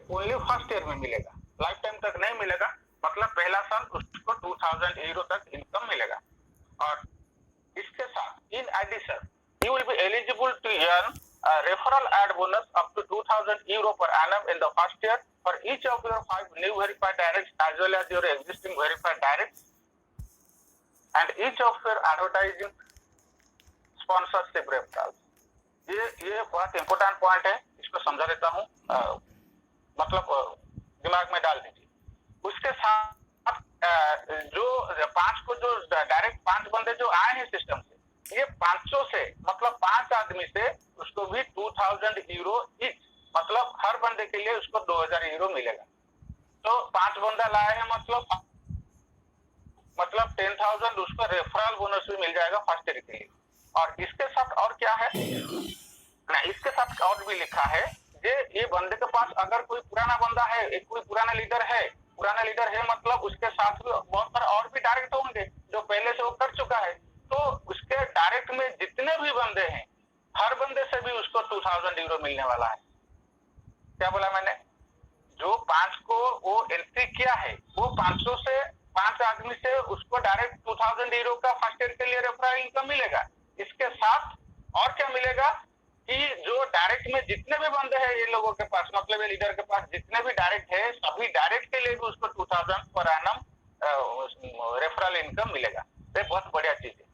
Only first year में मिलेगा, life time तक नहीं मिलेगा। मतलब पहला साल उसको 2000 यूरो तक इनकम मिलेगा। और इसके साथ in addition you will be eligible to earn referral ad bonus up to 2000 euro per annum in the first year for each of your 5 new verified directs as well as your existing verified directs and each of your advertising sponsorship referrals। ये बहुत important point है, इसको समझा देता हूँ, मतलब दिमाग में डाल दीजिए। उसके साथ जो 5 बंदे जो आए हैं सिस्टम से, ये 500 से मतलब 5 आदमी से उसको भी 2000 यूरो ईच, मतलब हर बंदे के लिए उसको 2000 यूरो मिलेगा। तो 5 बंदा लाए हैं मतलब 10,000 उसको रेफरल बोनस भी मिल जाएगा फर्स्ट ईयर के लिए। और इसके साथ और क्या है ना, इसके साथ और भी लिखा है ये बंदे के पास अगर कोई पुराना बंदा है, एक कोई पुराना लीडर है मतलब उसके साथ भी बहुत सारे और भी डायरेक्ट होंगे जो पहले से वो कर चुका है। तो उसके डायरेक्ट में जितने भी बंदे हैं हर बंदे से भी उसको 2000 यूरो मिलने वाला है। क्या बोला मैंने? जो 5 को वो एंट्री किया है वो 500 से 5 आदमी से उसको डायरेक्ट 2000 यूरो का फर्स्ट ईयर के लिए रेफरल इनकम मिलेगा। इसके साथ और क्या मिलेगा कि जो डायरेक्ट में जितने भी बंदे हैं ये लोगों के पास, मतलब ये लीडर के पास जितने भी डायरेक्ट है सभी डायरेक्ट के लिए भी उसको 2000 पर एनम रेफरल इनकम मिलेगा। ये बहुत बढ़िया चीज है।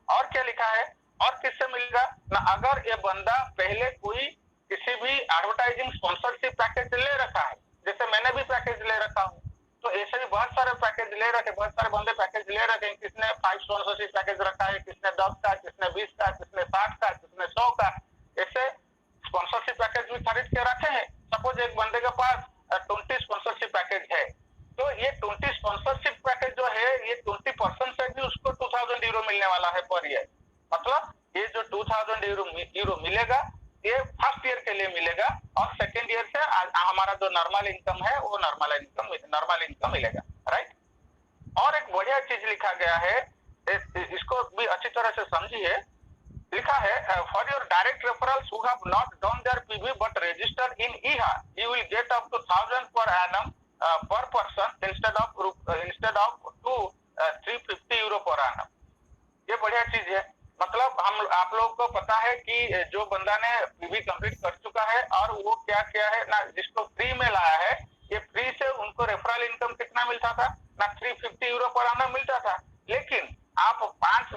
और क्या लिखा है और किससे मिलेगा ना, अगर ये बंदा पहले कोई किसी भी एडवर्टाइजिंग स्पॉन्सरशिप पैकेज ले रखा है, जैसे मैंने भी पैकेज ले रखा हूँ, तो ऐसे भी बहुत सारे पैकेज ले रखे, बहुत सारे बंदे पैकेज ले रखे हैं। किसने 5 स्पॉन्सरशिप पैकेज रखा है, किसने 10 का, किसने 20 का, किसने 60 का, किसने 100 का, ऐसे स्पॉन्सरशिप पैकेज भी खरीद के रखे हैं। सपोज एक बंदे के पास 20 स्पॉन्सरशिप पैकेज है, तो ये 20 स्पॉन्सरशिप पैकेज जो है ये 20% से भी उसको 2000 यूरो मिलने वाला है पर ईयर। मतलब ये जो 2000 यूरो मिलेगा ये फर्स्ट ईयर के लिए मिलेगा और सेकेंड ईयर से हमारा जो नॉर्मल इनकम है वो नॉर्मल इनकम मिलेगा, राइट। और एक बढ़िया चीज लिखा गया है, इसको भी अच्छी तरह से समझिए। लिखा है for your direct referrals who have not done their PV but registered in ईहा you will get up to 1000 per annum per person instead of 350 euro per annum. ये बढ़िया चीज है। मतलब आप लोगों को पता है कि जो बंदा ने पीवी कंप्लीट कर चुका है और वो क्या किया है ना, जिसको फ्री में लाया है, ये फ्री से उनको रेफरल इनकम कितना मिलता था ना, 350 यूरो पर आना मिलता था। लेकिन आप 5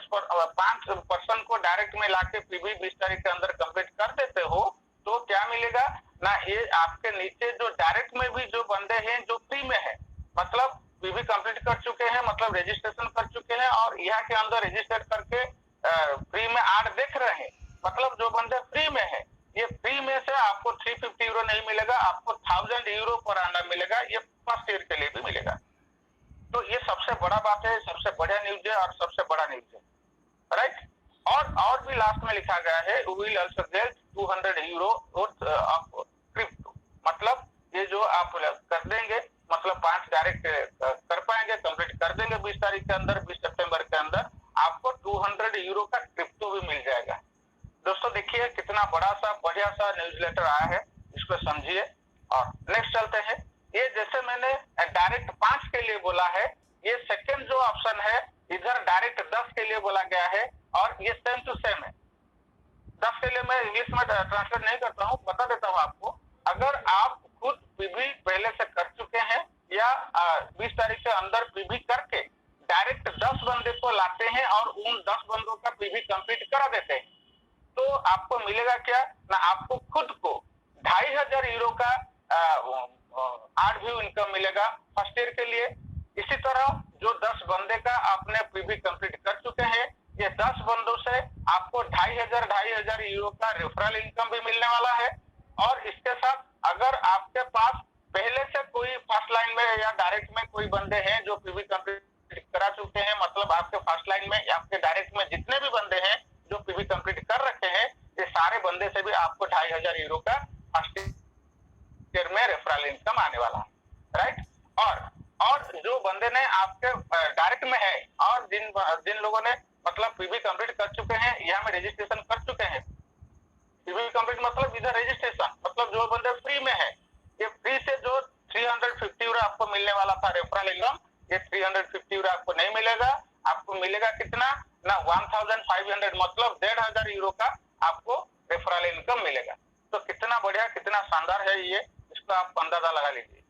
पर्सन को डायरेक्ट में लाके पीवी 20 तारीख के अंदर कंप्लीट कर देते हो तो क्या मिलेगा ना, ये आपके नीचे जो डायरेक्ट में भी जो बंदे हैं जो फ्री में है, मतलब पीवी कंप्लीट कर चुके हैं, मतलब रजिस्ट्रेशन कर चुके हैं और यहाँ के अंदर रजिस्टर करके फ्री में ऐड देख रहे हैं, मतलब जो बंदे फ्री में है, ये फ्री में से आपको 350 यूरो नहीं मिलेगा, आपको 1000 यूरो पर आना मिलेगा। ये फर्स्ट ईयर के लिए भी मिलेगा। तो ये सबसे बड़ा बात है, सबसे बढ़िया न्यूज है और सबसे बड़ा न्यूज है, राइट। और भी लास्ट में लिखा गया है you will also get 200 euro of crypto. मतलब ये जो आप कर देंगे, मतलब 5 डायरेक्ट कर पाएंगे, कंप्लीट कर देंगे 20 तारीख के अंदर, 20 सितंबर के अंदर, आपको 200 यूरो का क्रिप्टो भी मिल जाएगा। दोस्तों देखिए कितना बड़ा सा बढ़िया सा न्यूज़लेटर आया है, इसको समझिए। और नेक्स्ट चलते हैं। ये जैसे मैंने डायरेक्ट 5 के लिए बोला है, ये सेकंड जो ऑप्शन है इधर डायरेक्ट 10 के लिए बोला गया है और ये सेम टू सेम है। 10 के लिए मैं इंग्लिश में ट्रांसलेट नहीं करता हूँ, बता देता हूँ आपको। अगर आप खुद पीवी पहले से कर चुके हैं या 20 तारीख के अंदर पीवी करके डायरेक्ट 10 बंदे को लाते हैं और उन 10 बंदों का पीवी कंप्लीट करा देते हैं, तो आपको मिलेगा क्या ना, आपको खुद को 2500 यूरो का आठ व्यू इनकम मिलेगा फर्स्ट ईयर के लिए। इसी तरह जो 10 बंदे का आपने पीवी कंप्लीट कर चुके हैं, ये 10 बंदों से आपको 2500 यूरो का रेफरल इनकम भी मिलने वाला है। और इसके साथ अगर आपके पास पहले से कोई फर्स्ट लाइन में या डायरेक्ट में कोई बंदे हैं जो पीवी कंप्लीट करा चुके हैं, मतलब आपके फर्स्ट लाइन में या आपके डायरेक्ट में जितने भी बंदे हैं जो पीवी कंप्लीट कर रखे हैं, ये सारे बंदे से भी आपको 2500 यूरो का फर्स्ट ईयर में रेफरल इनकम आने वाला है, राइट। और जो बंदे ने आपके डायरेक्ट में है और जिन लोगों ने मतलब पीवी कंप्लीट कर चुके हैं, यहाँ में रजिस्ट्रेशन कर चुके हैं, पीवी कंप्लीट मतलब इधर रजिस्ट्रेशन, मतलब जो बंदे फ्री में है, ये फ्री से जो 350 € आपको मिलने वाला था रेफरल इनकम, ये 350 € आपको नहीं मिलेगा। आपको मिलेगा कितना ना 1500, मतलब 1500 € का आपको रेफरल इनकम मिलेगा। तो कितना बढ़िया, कितना शानदार है ये, इसको आप अंदाजा लगा लीजिए।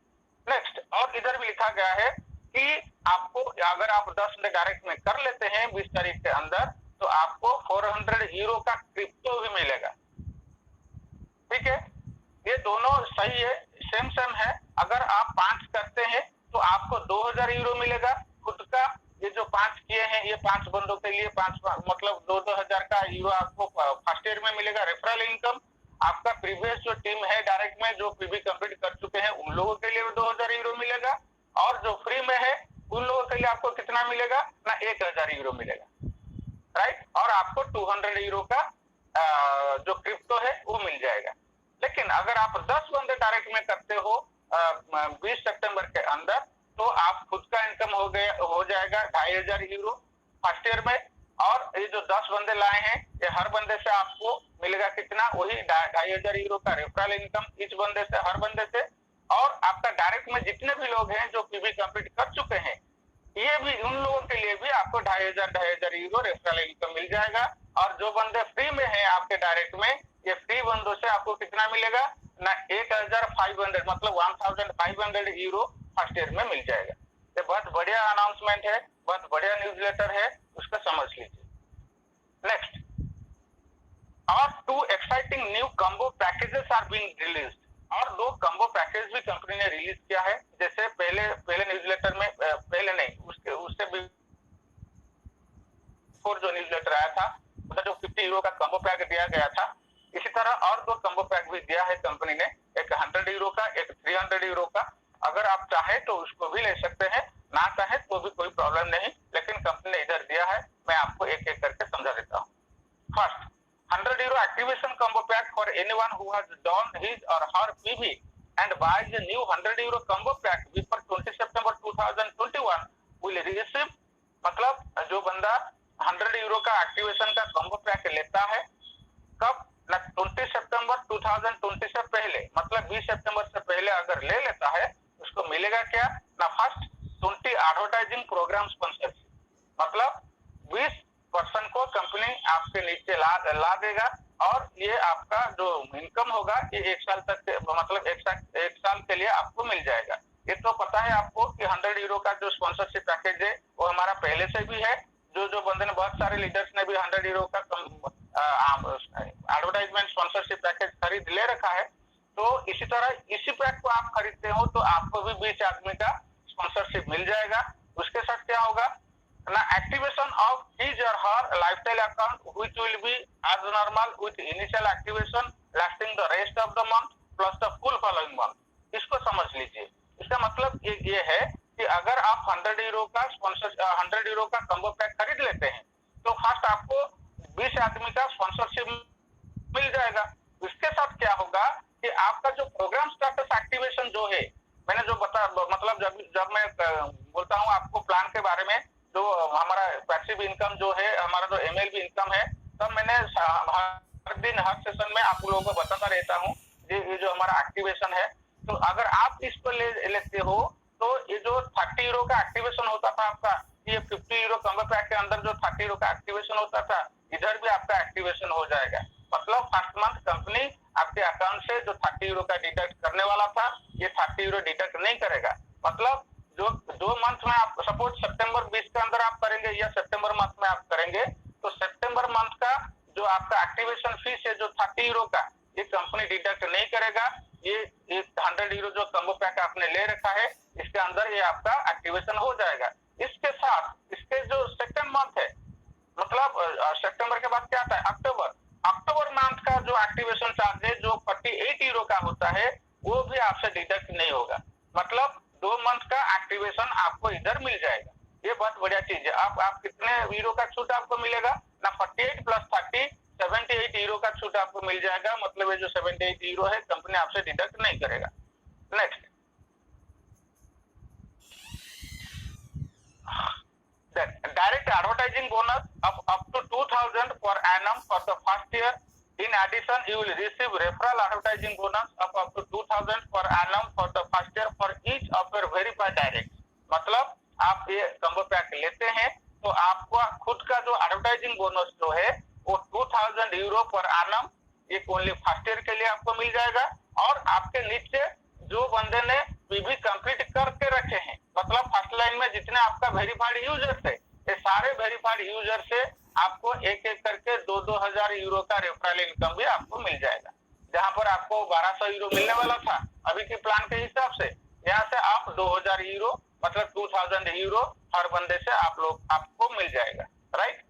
नेक्स्ट, और इधर भी लिखा गया है कि आपको अगर आप 10 डायरेक्ट में कर लेते हैं 20 तारीख के अंदर, तो आपको 400 € का क्रिप्टो भी मिलेगा। ठीक है, ये दोनों सही है, सेम है। अगर आप 5 करते हैं तो आपको 2000 € मिलेगा खुद का। ये जो 5 किए हैं, ये 5 बंदों के लिए 5 मतलब 2-2000 का यूरो आपको फर्स्ट ईयर में मिलेगा रेफरल इनकम। आपका प्रीवियस जो टीम है डायरेक्ट में जो पीबी कंप्लीट कर चुके हैं, उन लोगों के लिए 2000 € मिलेगा। और जो फ्री में है उन लोगों के लिए आपको कितना मिलेगा ना 1000 € मिलेगा, राइट। और आपको 200 € का जो क्रिप्टो है वो मिल जाएगा। लेकिन अगर आप 10 बंदे डायरेक्ट में करते हो 20 सितंबर के अंदर, तो आप खुद का इनकम हो जाएगा 2500 € फर्स्ट ईयर में। और ये जो 10 बंदे लाए हैं, ये हर बंदे से आपको मिलेगा कितना, वही 2500 € का रेफरल इनकम इस बंदे से, हर बंदे से। और आपका डायरेक्ट में जितने भी लोग हैं जो पीबी कंप्लीट कर चुके हैं, ये भी उन लोगों के लिए भी आपको 2500 € रेफरल इनकम मिल जाएगा। और जो बंदे फ्री में है आपके डायरेक्ट में, ये फ्री बंदों से आपको कितना मिलेगा ना 1500, मतलब 1500 € फर्स्ट ईयर में मिल जाएगा। ये बहुत बढ़िया अनाउंसमेंट है, बहुत बढ़िया न्यूज़लेटर है, उसको समझ लीजिए। नेक्स्ट, और 2 exciting new combo packages are being released. और 2 कॉम्बो पैकेज भी कंपनी ने रिलीज किया है। जैसे पहले न्यूज़लेटर में, पहले नहीं, उससे बिफोर जो न्यूज़लेटर आया था उधर जो 50 € का कॉम्बो पैक दिया गया था, इसी तरह और 2 कॉम्बो पैक भी दिया है कंपनी ने, एक 100 € का, एक 300 € का। अगर आप चाहे तो उसको भी ले सकते हैं, ना चाहे तो भी कोई प्रॉब्लम नहीं, लेकिन कंपनी ने इधर दिया है। मैं आपको एक एक करके समझा देता हूँ। First, 100 € activation combo pack for anyone who has done his or her PB and buys a new 100 € combo pack before 20 September 2021 will receive, मतलब जो बंदा 100 € का एक्टिवेशन का कॉम्बो पैक लेता है, कब ना 20 सितंबर 2020 से पहले, मतलब 20 सितंबर से पहले अगर ले लेता है, उसको मिलेगा क्या ना फर्स्ट 20 एडवर्टाइजिंग प्रोग्राम स्पॉन्सरशिप, मतलब 20% को कंपनी आपके नीचे ला देगा। और ये आपका जो इनकम होगा ये 1 साल तक, मतलब 1 साल के लिए आपको मिल जाएगा। ये तो पता है आपको कि 100 € का जो स्पॉन्सरशिप पैकेज है वो हमारा पहले से भी है। जो बंदे ने, बहुत सारे लीडर्स ने भी 100 € का एडवर्टाइजमेंट स्पॉन्सरशिप पैकेज खरीद ले रखा है। तो इसी तरह इसी पैक को आप खरीदते हो तो आपको भी 20 आदमी का स्पॉन्सरशिप मिल जाएगा। उसके साथ क्या होगा ना, activation of his or her lifestyle account which will be as normal with initial activation lasting the rest of the month plus the full following month. इसको समझ लीजिए। इसका मतलब ये है कि अगर आप 100 € का 100 € का कॉम्बो पैक खरीद लेते हैं, तो फर्स्ट आपको 20 आदमी का स्पॉन्सरशिप मिल जाएगा। इसके साथ क्या होगा कि आपका जो प्रोग्राम स्टेटस एक्टिवेशन जो है, मैंने जो मतलब जब मैं बोलता हूँ आपको प्लान के बारे में, जो हमारा पैसिव इनकम जो है, हमारा जो MLB इनकम है, तब मैंने हर दिन हर सेशन में आप लोगों को बताता रहता हूँ ये जो हमारा एक्टिवेशन है। तो अगर आप इसको लेते हो तो ये जो 30 € का एक्टिवेशन होता था आपका, ये 50 € कॉम्बो पैक के अंदर जो 30 € का एक्टिवेशन होता था, इधर भी आपका एक्टिवेशन हो जाएगा। मतलब फर्स्ट मंथ कंपनी आपके अकाउंट से जो 30 € का डिडक्ट करने वाला था, ये 30 € डिडक्ट नहीं करेगा। मतलब जो 2 मंथ में आप सपोज सितंबर 20 के अंदर आप करेंगे या सितंबर मंथ में आप करेंगे, तो सितंबर मंथ का जो आपका एक्टिवेशन फीस है जो 30 € का, ये कंपनी डिडक्ट नहीं करेगा। ये 100 € जो कॉम्बो पैक आपने ले रखा है, इसके अंदर ये आपका एक्टिवेशन हो जाएगा। इसके साथ इसके जो सेकंड मंथ है, मतलब सितंबर के बाद क्या आता है, अक्टूबर मंथ का जो एक्टिवेशन चार्ज है जो 48 € का होता है, वो भी आपसे डिडक्ट नहीं होगा। मतलब 2 मंथ का एक्टिवेशन आपको इधर मिल जाएगा। ये बहुत बढ़िया चीज है। आप कितने यूरो का छूट आपको मिलेगा ना, 48 + 30 78 € का छूट आपको मिल जाएगा। मतलब ये जो 78 € है कंपनी आपसे डिडक्ट नहीं करेगा। Next, direct advertising bonus of up to 2000 per annum for the first year. In addition, you will receive referral advertising bonus of up to 2000 per annum for the first year for each ये combo pack लेते हैं तो आपका खुद का जो advertising bonus जो है वो 2000 यूरो पर आनम ये ओनली फर्स्ट ईयर के लिए आपको मिल जाएगा। और आपके नीचे जो बंदे ने पीवी कंप्लीट करके रखे हैं, मतलब फर्स्ट लाइन में जितने आपका वेरीफाइड यूजर्स है, ये सारे वेरीफाइड यूजर से आपको एक एक करके 2-2 हजार यूरो का रेफरल इनकम भी आपको मिल जाएगा। जहां पर आपको 1200 यूरो मिलने वाला था अभी के प्लान के हिसाब से, यहाँ से आप 2000 यूरो मतलब 2000 यूरो हर बंदे से आपको मिल जाएगा। राइट,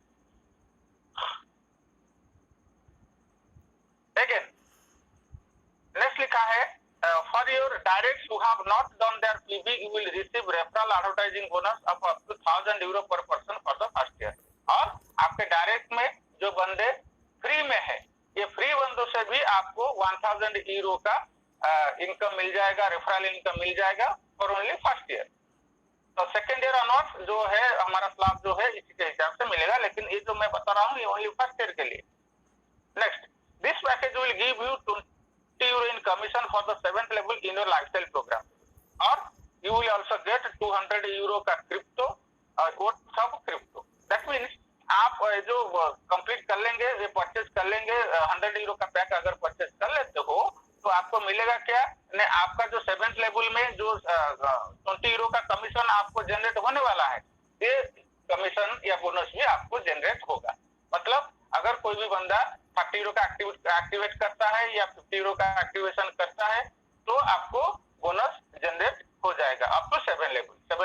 अगेन नेक्स्ट लिखा है for your directs who have not done their PB you will receive referral advertising bonus of up to 1000 euro per person for the first year. और आपके डायरेक्ट में जो बंदे फ्री में है, ये फ्री बंदों से भी आपको 1000 यूरो का इनकम मिल जाएगा, रेफरल इनकम मिल जाएगा फॉर ओनली फर्स्ट ईयर। तो सेकेंड ईयर ऑनवर्ड्स जो है हमारा स्लैब जो है इसी के हिसाब से मिलेगा, लेकिन ये जो मैं बता रहा हूँ ये ओनली फर्स्ट ईयर के लिए। Next, this package will give you 20 euro in commission for the 7th level in your lifestyle program, और you will also get 200 euro का क्रिप्टो और वो सब क्रिप्टो। दैट मीन्स आप जो कंप्लीट कर लेंगे, ये परचेज कर लेंगे 100 यूरो का पैक अगर परचेज कर लेते हो तो आपको मिलेगा क्या ने, आपका जो 7th लेवल में जो 20 यूरो का कमीशन आपको जनरेट होने वाला है, ये कमीशन या बोनस भी आपको जनरेट होगा। मतलब अगर कोई भी बंदा 30 यूरो का एक्टिवेट करता है या 50 यूरो का एक्टिवेशन करता है तो आपको बोनस जनरेट हो जाएगा अप टू 7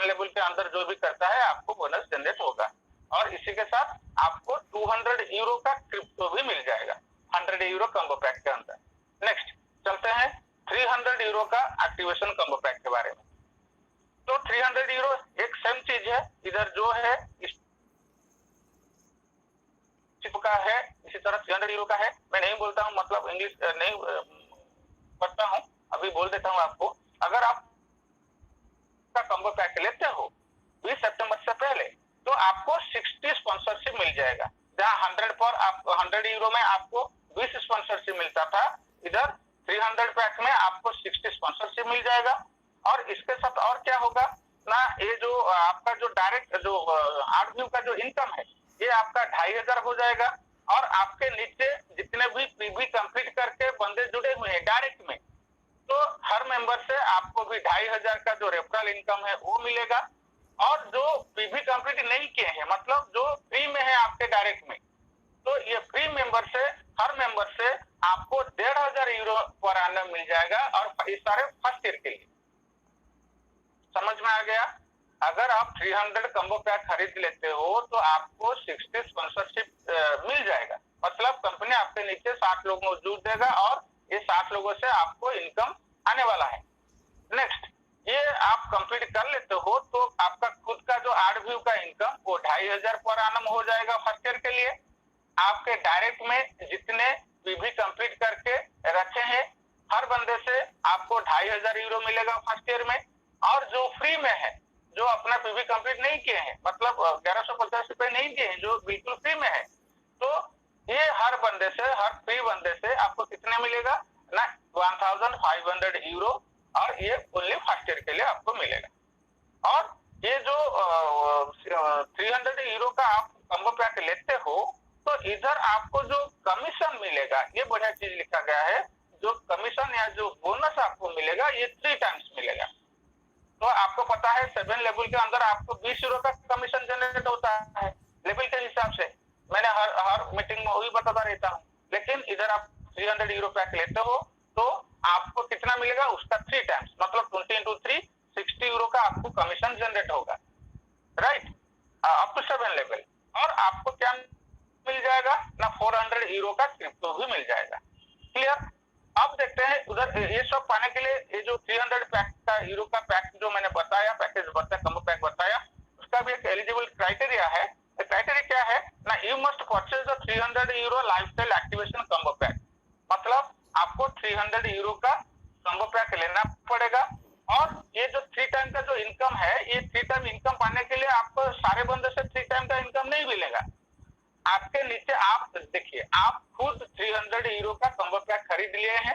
लेवल के अंदर जो भी करता है आपको बोनस जनरेट होगा। और इसी के साथ आपको 200 यूरो का क्रिप्टो भी मिल जाएगा 100 यूरो कम्बो पैक के अंदर। नेक्स्ट चलते हैं 300 यूरो का एक्टिवेशन कम्बो पैक के बारे में। तो 300 यूरो एक सेम चीज है, इधर जो है का है, इसी तरह 300 यूरो का है। मैं नहीं बोलता हूं, मतलब इंग्लिश नहीं पढ़ता हूं, अभी बोल देता हूं आपको। अगर आप का कम्बो पैक लेते हो 20 सितंबर से पहले तो आपको 60 स्पॉन्सरशिप मिल जाएगा। जहां 100 पर आप 100 यूरो में आपको 20 स्पॉन्सरशिप मिलता था, इधर 300 पैक में आपको 60 स्पॉन्सरशिप मिल जाएगा। और इसके साथ और क्या होगा ना, ये जो आपका जो डायरेक्ट जो आर्टव्यू का जो इनकम है ये आपका 2500 हो जाएगा। और आपके नीचे जितने भी पीबी कंप्लीट करके बंदे जुड़े हुए हैं डायरेक्ट में, तो हर मेंबर से आपको भी 2500 का जो रेफरल इनकम है वो मिलेगा। और जो पीबी कंप्लीट नहीं किए हैं, मतलब जो फ्री में है आपके डायरेक्ट में, तो ये फ्री मेंबर से हर मेंबर से आपको 1500 यूरो पर आनम मिल जाएगा। और इस सारे फर्स्ट ईयर के लिए समझ में आ गया। अगर आप 300 कम्बो पैक खरीद लेते हो तो आपको 60 स्पॉन्सरशिप मिल जाएगा, मतलब कंपनी आपके नीचे 60 लोग मौजूद देगा और ये 60 लोगों से आपको इनकम आने वाला है। नेक्स्ट, ये आप कंप्लीट कर लेते हो तो आपका खुद का जो आर्टव्यू का इनकम वो 2500 पर आनम हो जाएगा फर्स्ट ईयर के लिए। आपके डायरेक्ट में जितने पीवी कंप्लीट करके रखे हैं हर बंदे से आपको 2500 यूरो मिलेगा फर्स्ट ईयर में। और जो फ्री में है, जो अपना पीवी कंप्लीट नहीं किए हैं, मतलब 1150 रुपए नहीं दिए हैं, जो बिल्कुल फ्री में है, तो ये हर बंदे से, हर फ्री बंदे से आपको कितने मिलेगा ना 1500 यूरो, और ये ओनली फर्स्ट ईयर के लिए आपको मिलेगा। और ये जो 300 यूरो का आप कम्बो पैक लेते हो तो इधर आपको जो कमीशन मिलेगा, ये बढ़िया चीज लिखा गया है, जो कमीशन या जो बोनस आपको मिलेगा ये 3 टाइम्स मिलेगा। तो आपको पता है 7 लेवल के अंदर आपको 20 यूरो का कमीशन जनरेट होता है लेवल के हिसाब से, मैंने हर मीटिंग में वही बताता रहता हूँ। लेकिन इधर आप 300 यूरो पैक लेते हो तो आपको कितना मिलेगा उसका 3 टाइम्स, मतलब 20 into 3 60 यूरो का आपको कमीशन जनरेट होगा। Right, up to 7 level. और आपको क्या मिल जाएगा ना 400 यूरो का क्रिप्टो भी मिल जाएगा। क्लियर। अब देखते हैं उधर ये सब पाने के लिए ये जो 300 पैक का यूरो का पैक जो मैंने बताया, पैकेज बताया, कम्बो पैक बताया, उसका भी एक एलिजिबल क्राइटेरिया है। क्राइटेरिया क्या है ना, you must purchase the 300 euro lifestyle activation combo pack, मतलब आपको 300 यूरो का कम्बो पैक लेना पड़ेगा। और ये जो 3 टाइम का जो इनकम है, ये 3 टाइम इनकम पाने के लिए आपको सारे बंदे से 3 टाइम का इनकम नहीं मिलेगा। आपके नीचे आप देखिए, आप खुद 300 यूरो का कम्बो पैक खरीद लिए हैं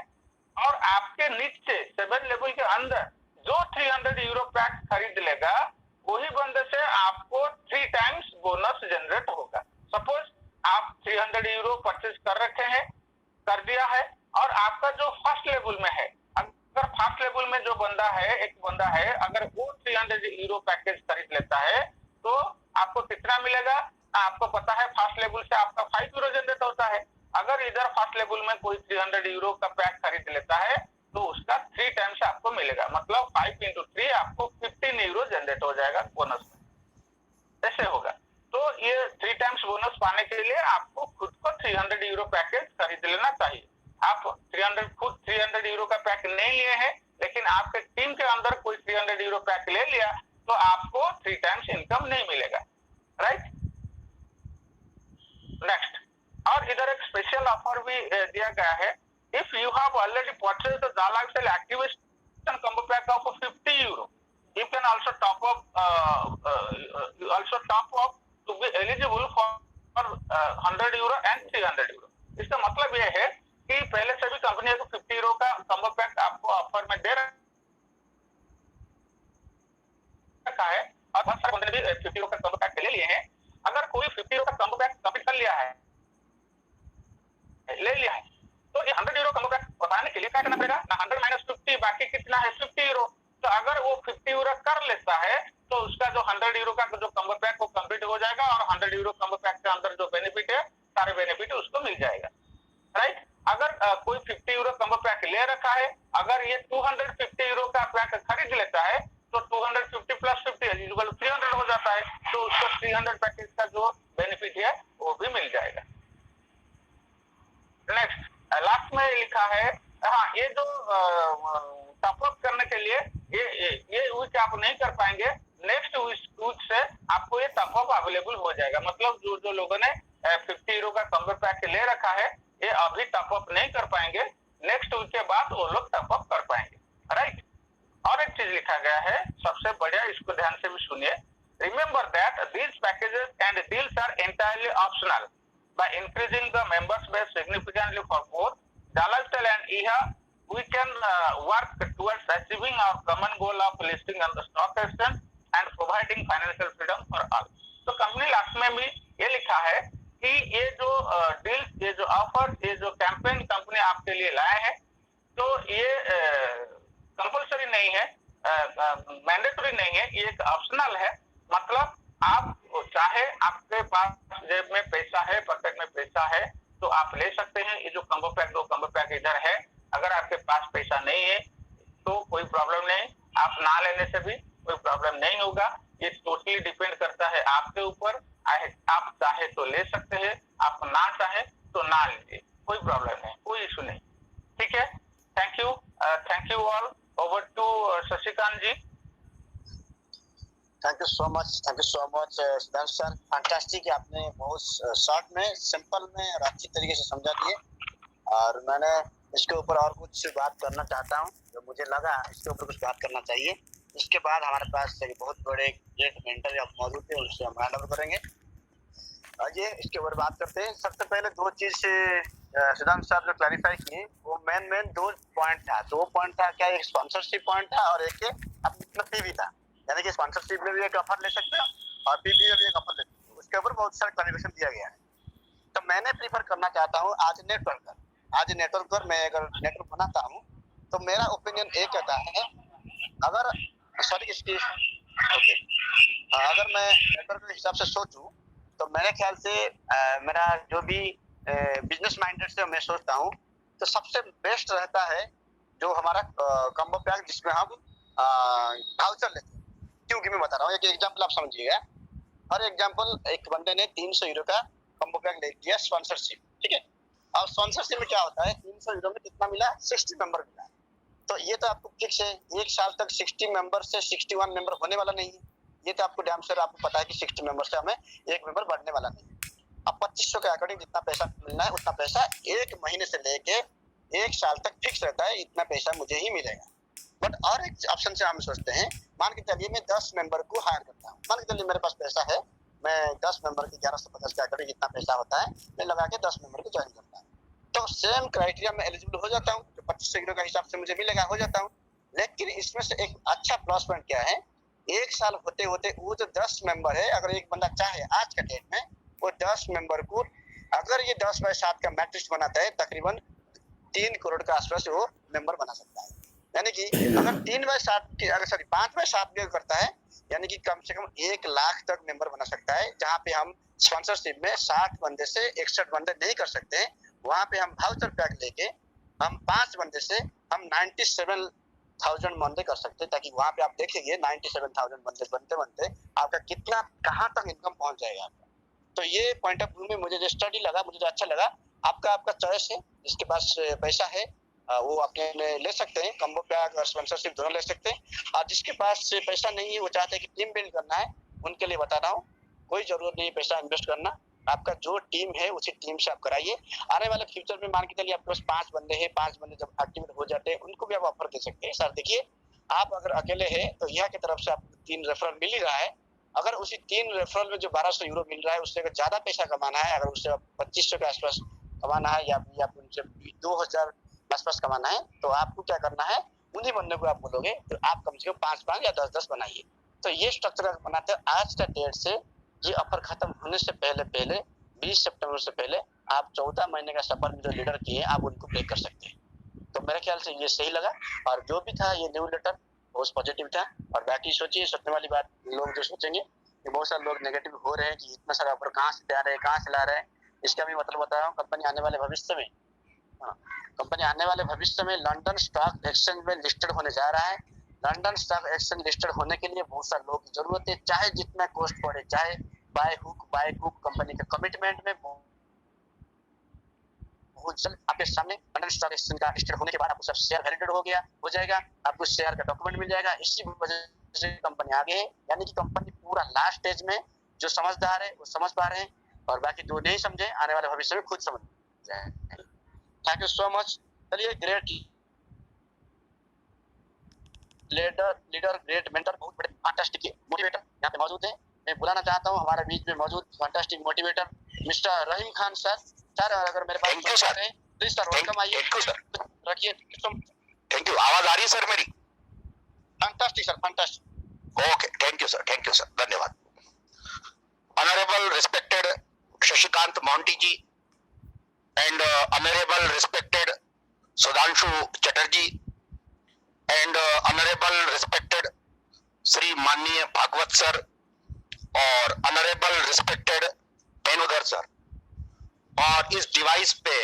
और आपके नीचे 7 लेवल के अंदर जो 300 यूरो पैक खरीद लेगा वही बंदे से आपको 3 टाइम्स बोनस जनरेट होगा। सपोज आप 300 यूरो परचेज कर रखे हैं, कर दिया है, और आपका जो फर्स्ट लेवल में है, अगर फर्स्ट लेवल में जो बंदा है, एक बंदा है, अगर वो 300 यूरो पैकेज खरीद लेता है तो आपको कितना मिलेगा? आपको पता है फर्स्ट लेवल से आपका 5 यूरो जनरेट होता है। अगर इधर फर्स्ट लेवल में कोई 300 यूरो का पैक खरीद लेता है तो उसका 3 टाइम्स आपको मिलेगा, मतलब 5 into 3 आपको 15 यूरो जनरेट हो जाएगा बोनस में। ऐसे होगा। तो ये 3 टाइम्स बोनस पाने के लिए आपको खुद को 300 यूरो पैकेज खरीद लेना चाहिए। आप 300 यूरो का पैक नहीं लिए हैं, लेकिन आपके टीम के अंदर कोई 300 यूरो पैक ले लिया तो आपको 3 टाइम्स इनकम नहीं मिलेगा, राइट। नेक्स्ट, और इधर एक स्पेशल ऑफर भी दिया गया है। If you have already purchased the lifestyle activation combo pack of 50 euro, you can also top up to be eligible for 100 euro and 300 euro. इसका मतलब यह है कि पहले से भी कंपनी को 50 यूरो का कॉम्बो पैक आपको ऑफर में दे रखा है, और बहुत सारे बंदे भी 50 यूरो का कॉम्बो पैक ले लिए हैं। अगर कोई 50 यूरो का कॉम्बो पैक कंप्लीट कर लिया है, ले लिया है, तो ये 100 यूरो कॉम्बो पैक बताने के लिए क्या करना पड़ेगा ना, 100 माइनस 50, बाकी कितना है 50 यूरो। तो अगर वो 50 यूरो कर लेता है तो उसका जो 100 यूरो का जो कॉम्बो पैक वो कंप्लीट हो जाएगा, और 100 यूरो कॉम्बो पैक के अंदर जो बेनिफिट है, सारे बेनिफिट उसको मिल जाएगा, राइट। अगर कोई 50 यूरो कॉम्बो पैक ले रखा है, अगर ये 250 यूरो का पैक खरीद लेता है तो 250 प्लस 50 इक्वल 300 हो जाता है, तो उसको 300 पैकेज का जो बेनिफिट है वो भी मिल जाएगा। नेक्स्ट, लास्ट में लिखा है, हाँ, ये जो टॉप अप करने के लिए ये वीक आप नहीं कर पाएंगे, नेक्स्ट वीक से आपको ये टॉप अप अवेलेबल हो जाएगा। मतलब जो लोगों ने 50 यूरो का कॉम्बो पैक ले रखा है, ये अभी टॉप अप नहीं कर पाएंगे, नेक्स्ट वीक के बाद वो लोग टॉप अप कर पाएंगे, राइट। और एक चीज लिखा गया है, सबसे बढ़िया, इसको ध्यान से भी सुनिए। Remember that these packages and deals are entirely optional. By increasing the members base significantly for both Dallastel and EHA, we can work towards achieving our common goal of listing on the stock exchange and providing financial freedom for all. तो company last में भी ये लिखा है कि ये जो deals, ये जो ऑफर, ये जो कैंपेन कंपनी आपके लिए लाए हैं, तो ये कंपल्सरी नहीं है, मैंडेटरी नहीं है, ये एक ऑप्शनल है। मतलब आप चाहे आपके पास जेब में पैसा है, पॉकेट में पैसा है, तो आप ले सकते हैं। ये जो कॉम्बो पैक, दो कॉम्बो पैक इधर है। अगर आपके पास पैसा नहीं है तो कोई प्रॉब्लम नहीं, आप ना लेने से भी कोई प्रॉब्लम नहीं होगा। ये टोटली डिपेंड करता है आपके ऊपर। आप चाहे तो ले सकते हैं, आप ना चाहे तो ना लीजिए, कोई प्रॉब्लम नहीं, कोई इशू नहीं, ठीक है। Thank you all. Over to Shashikant ji. Thank you so much Sudhanshu sir, fantastic. आपने बहुत शॉर्ट में, सिंपल में और अच्छी तरीके से समझा दिए, और मैंने इसके ऊपर और कुछ बात करना चाहता हूँ, जो मुझे लगा इसके ऊपर कुछ बात करना चाहिए। इसके बाद हमारे पास एक बहुत बड़े ग्रेट मेंटर मौजूद है, उनसे हम हैंड ओवर करेंगे। आइए इसके ऊपर बात करते हैं। सबसे पहले दो चीज सुधांशु साहब जो क्लैरिफाई किए, वो मेन दो पॉइंट था। क्या एक स्पॉन्सरशिप पॉइंट था और एक अपना पीवी था, यानी कि स्पॉन्सरशिप में भी एक ऑफर ले सकते हो और पीवी में भी एक ऑफर ले सकते हो। उसके ऊपर बहुत सारा क्लैरिफिकेशन दिया गया है। तो मैंने प्रीफर करना चाहता हूँ आज नेटवर्क पर मैं अगर नेटवर्क बनाता हूँ तो मेरा ओपिनियन एक कहता है, अगर मैं नेटवर्क के हिसाब से सोचूं तो मेरे ख्याल से मेरा जो भी बिजनेस माइंडेड से मैं सोचता हूँ, तो सबसे बेस्ट रहता है जो हमारा कॉम्बो पैक, जिसमें हम वाउचर लेते हैं। क्योंकि मैं बता रहा हूँ, एक एग्जांपल आप समझिएगा। और एग्जांपल, एक बंदे ने 300 यूरो का कॉम्बो पैक ले लिया स्पॉन्सरशिप, ठीक है। और स्पॉन्सरशिप में क्या होता है, 300 यूरो में कितना मिला, 60 मेंबर मिला। तो ये तो आपको फिक्स है, एक साल तक 60 मेंबर से 61 मेंबर होने वाला नहीं है। ये तो आपको डैम श्योर आपको पता है कि 60 मेंबर से हमें एक मेंबर बढ़ने वाला नहीं है। अब 2500 के अकॉर्डिंग जितना पैसा मिलना है, उतना पैसा एक महीने से लेके एक साल तक फिक्स रहता है, इतना पैसा मुझे ही मिलेगा। बट और एक ऑप्शन से हम सोचते हैं, मान के चलिए मैं 10 मेंबर को हायर करता हूँ। मान के चलिए मेरे पास पैसा है, मैं 10 मेंबर के 1150 के अकॉर्डिंग जितना पैसा होता है, मैं लगा के 10 मेंबर को ज्वाइन करता हूँ। तो सेम क्राइटेरिया में एलिजिबल हो जाता हूँ, जो 2500 यूरो का हिसाब से मुझे मिलेगा, हो जाता हूँ। लेकिन इसमें से एक अच्छा प्लस पॉइंट क्या है एक साल होते होते वो जो 10 मेंबर है, अगर एक बंदा चाहे आज के डेट में वो 10 मेंबर को, अगर ये 10/7 का मैट्रिक्स बनाता है, तकरीबन 3 करोड़ के आसपास वो मेंबर बना सकता है। यानी कि अगर 3/7 की, अगर सॉरी 5/7 भी करता है, यानी कि कम से कम 1 लाख तक मेंबर बना सकता है। जहाँ पे हम स्पॉन्सरशिप में 60 बंदे से 61 बंदे नहीं कर सकते हैं, वहाँ पे हम वाउचर पैक लेके हम 5 बंदे से हम 97,000 बंदे कर सकते हैं, ताकि वहाँ पे आप देखेंगे 97,000 बंदे बनते बनते आपका कितना कहाँ तक इनकम पहुंच जाएगा आपका। तो ये पॉइंट ऑफ व्यू में मुझे जो स्टडी लगा, मुझे जो अच्छा लगा, आपका चॉइस है, जिसके पास पैसा है वो अपने ले सकते हैं, कम्बो पैक और स्पॉन्सरशिप दोनों ले सकते हैं। और जिसके पास पैसा नहीं है, वो चाहते हैं कि टीम बिल्ड करना है, उनके लिए बता रहा हूँ, कोई जरूरत नहीं पैसा इन्वेस्ट करना। आपका जो टीम है उसी टीम से आप कराइए। आने वाले फ्यूचर में मान के चलिए आपके पास 5 बंदे हैं, 5 बंदे जब एक्टिवेट हो जाते हैं, उनको भी आप ऑफर दे सकते हैं। सर देखिए, आप अगर अकेले हैं तो यहाँ की तरफ से आपको 3 रेफरल मिल ही रहा है। अगर उसी 3 रेफरल में जो 1200 यूरो मिल रहा है, उससे अगर ज्यादा पैसा कमाना है, अगर उससे 2500 के आसपास कमाना है, या उनसे 2000 आसपास कमाना है, तो आपको क्या करना है, उन्हीं बंदे को आप बोलोगे तो आप कम से कम 5-5 या 10-10 बनाइए। तो ये स्ट्रक्चर बनाते हैं। आज का डेट से ये ऑफर खत्म होने से पहले 20 सितंबर से पहले आप 14 महीने का सफर में जो लीडर किए आप उनको ब्रेक कर सकते हैं। तो मेरे ख्याल से ये सही लगा, और जो भी था ये न्यू लेटर बहुत पॉजिटिव था। और बाकी सोचिए, सोचने वाली बात, लोग जो सोचेंगे कि बहुत सारे लोग नेगेटिव हो रहे हैं कि इतना सारा ऑफर कहाँ से आ रहे हैं, कहाँ से ला रहे हैं, इसका भी मतलब बता रहा हूँ। कंपनी आने वाले भविष्य में लंदन स्टॉक एक्सचेंज में लिस्टेड होने जा रहा है। लंदन स्टॉक एक्सचेंज लिस्टेड होने के लिए बहुत सारे लोगों की जरूरत है, चाहे जितना कॉस्ट पड़े, चाहे by hook by crook. Company के कमिटमेंट में बहुत जल्द आपके सामने लंदन स्टॉक एक्सचेंज का लिस्टेड होने के बाद आपको सब शेयर वैलिडेट हो जाएगा, आपको शेयर का डॉक्यूमेंट मिल जाएगा। इसी वजह से कंपनी आगे है, यानी कि कंपनी पूरा लास्ट स्टेज में, जो समझदार है वो समझ पा रहे हैं, और बाकी जो नहीं समझे आने वाले भविष्य में खुद समझ जाएंगे। Thank you so much. चलिए, ग्रेट लीडर ग्रेट मेंटर, बहुत बड़े फैंटास्टिक मोटिवेटर यहाँ पे मौजूद है। मैं बुलाना चाहता हूँ हमारे बीच में मौजूद fantastic motivator mister Rahim Khan sir. Sir अगर मेरे पास सर है प्लीज सर, वेलकम आइए। रखिए। Thank you. आवाज आ रही है सर मेरी? Fantastic sir, fantastic. Okay, thank you sir, धन्यवाद। Honourable respected Shashikant Monty ji and honourable respected Sudhanshu Chatterjee and honourable respected Shri माननीय भागवत सर और ऑनरेबल रिस्पेक्टेड बेनुधर सर, और इस डिवाइस पे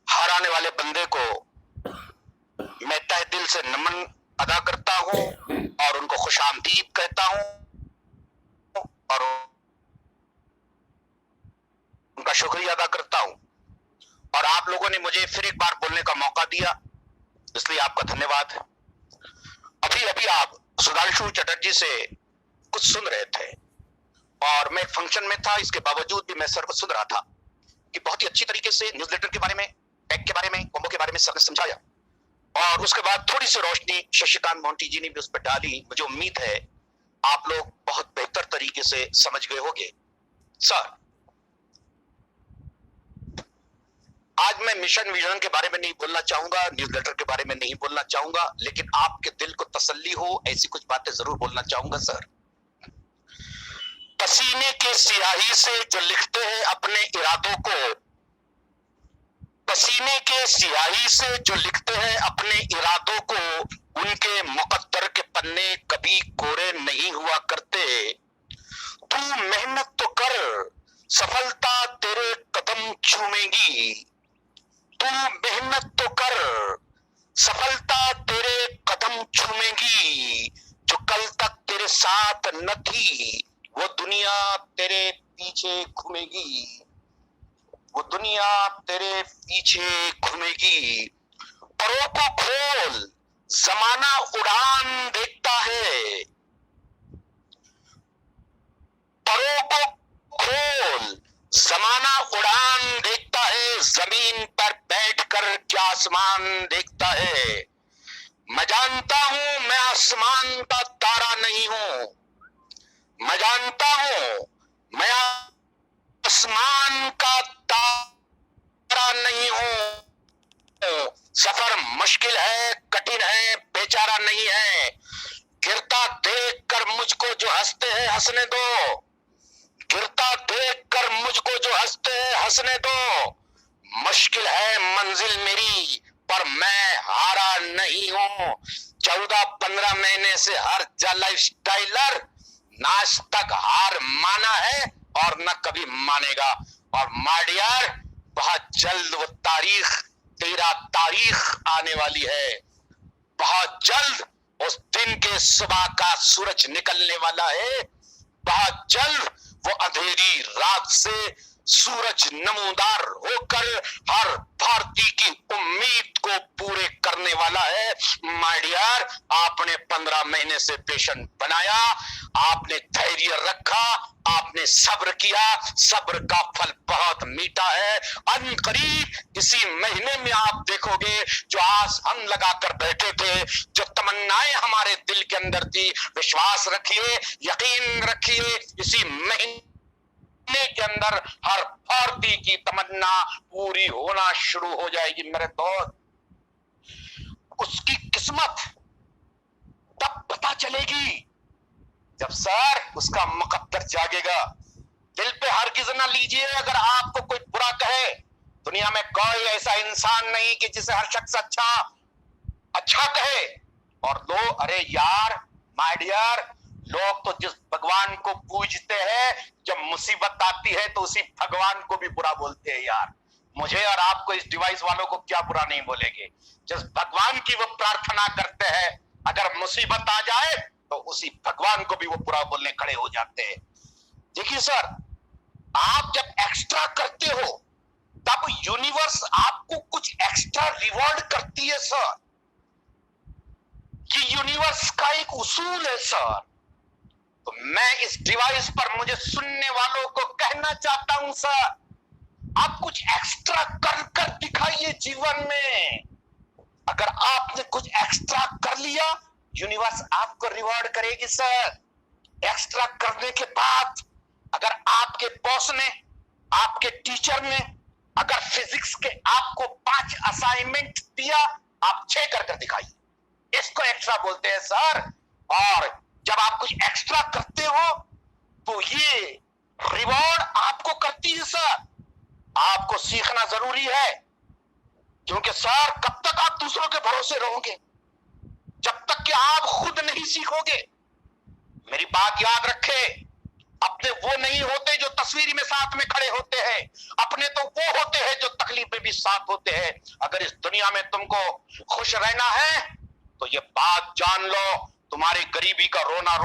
हर आने वाले बंदे को मैं तहे दिल से नमन अदा करता हूं और उनको खुशामदीद कहता हूं और उनका शुक्रिया अदा करता हूं। और आप लोगों ने मुझे फिर एक बार बोलने का मौका दिया, इसलिए आपका धन्यवाद। अभी आप सुधांशु चटर्जी से कुछ सुन रहे थे, और मैं फंक्शन में था, इसके बावजूद भी मैं सर को सुन रहा था कि बहुत ही अच्छी तरीके से न्यूज़लेटर के बारे में, पैक के बारे में, कॉम्बो के बारे में सर ने समझाया। और उसके बाद थोड़ी सी रोशनी शशिकांत मोंटी जी ने भी उस पर डाली। मुझे उम्मीद है आप लोग बहुत बेहतर तरीके से समझ गए होंगे। सर, आज मैं मिशन विजन के बारे में नहीं बोलना चाहूंगा, न्यूज़लेटर के बारे में नहीं बोलना चाहूंगा, लेकिन आपके दिल को तसल्ली हो ऐसी कुछ बातें जरूर बोलना चाहूंगा। सर, पसीने की स्याही से जो लिखते हैं अपने इरादों को, पसीने के स्याही से जो लिखते हैं अपने इरादों को, उनके मुकद्दर के पन्ने कभी कोरे नहीं हुआ करते। तू मेहनत तो कर, सफलता तेरे कदम चूमेगी। तू मेहनत तो कर, सफलता तेरे कदम चूमेगी। जो कल तक तेरे साथ न थी वो दुनिया तेरे पीछे घूमेगी, वो दुनिया तेरे पीछे घूमेगी। परों को खोल, जमाना उड़ान देखता है। परों को खोल, जमाना उड़ान देखता है। जमीन पर बैठकर क्या आसमान देखता है। मैं जानता हूं मैं आसमान का तारा नहीं हूं, मैं जानता हूं मैं आसमान का तारा नहीं हूं। सफर मुश्किल है, कठिन है, बेचारा नहीं है। गिरता देख हंसने दो, गिरता देखकर मुझको जो हंसते हैं हंसने दो। मुश्किल है मंजिल मेरी पर मैं हारा नहीं हूं। 14-15 महीने से हर लाइफ स्टाइलर ना आज तक हार माना है और न कभी मानेगा। और माय डियर, बहुत जल्द वो तारीख, 13 तारीख आने वाली है। बहुत जल्द उस दिन के सुबह का सूरज निकलने वाला है। बहुत जल्द वो अंधेरी रात से सूरज नमूदार होकर हर भारतीय की उम्मीद को पूरे करने वाला है। माय डियर, आपने 15 महीने से पेशेंट बनाया, आपने धैर्य रखा, आपने सब्र किया, सब्र का फल बहुत मीठा है। अनकरीब इसी महीने में आप देखोगे जो आस हम लगा कर बैठे थे, जो तमन्नाएं हमारे दिल के अंदर थी, विश्वास रखिए, यकीन रखिए, इसी महीने के अंदर हर भारतीय की तमन्ना पूरी होना शुरू हो जाएगी मेरे दोस्त। उसकी किस्मत तब पता चलेगी जब सर उसका मुकद्दर जागेगा। दिल पे हरगिज़ ना लीजिए अगर आपको कोई बुरा कहे। दुनिया में कोई ऐसा इंसान नहीं कि जिसे हर शख्स अच्छा कहे। और लोग, अरे यार माय डियर, लोग तो जिस भगवान को पूजते हैं, जब मुसीबत आती है तो उसी भगवान को भी बुरा बोलते हैं यार। मुझे और आपको, इस डिवाइस वालों को क्या बुरा नहीं बोलेंगे। जिस भगवान की वो प्रार्थना करते हैं, अगर मुसीबत आ जाए तो उसी भगवान को भी वो बुरा बोलने खड़े हो जाते हैं। देखिए सर, आप जब एक्स्ट्रा करते हो तब यूनिवर्स आपको कुछ एक्स्ट्रा रिवॉर्ड करती है सर। ये यूनिवर्स का एक उसूल है सर। तो मैं इस डिवाइस पर मुझे सुनने वालों को कहना चाहता हूं सर, आप कुछ एक्स्ट्रा कर दिखाइए जीवन में। अगर आपने कुछ एक्स्ट्रा कर लिया, यूनिवर्स आपको रिवॉर्ड करेगी सर। एक्स्ट्रा करने के बाद अगर आपके बॉस ने, आपके टीचर ने अगर फिजिक्स के आपको 5 असाइनमेंट दिया, आप 6 कर दिखाइए। इसको एक्स्ट्रा बोलते हैं सर। और जब आप कुछ एक्स्ट्रा करते हो तो ये रिवॉर्ड आपको करती है सर। आपको सीखना जरूरी है, क्योंकि सर कब तक आप दूसरों के भरोसे रहोगे जब तक कि आप खुद नहीं सीखोगे। मेरी बात याद रखे, अपने वो नहीं होते जो तस्वीर में साथ में खड़े होते हैं, अपने तो वो होते हैं जो तकलीफ में भी साथ होते हैं। अगर इस दुनिया में तुमको खुश रहना है तो ये बात जान लो, तुम्हारी गरीबी का रोना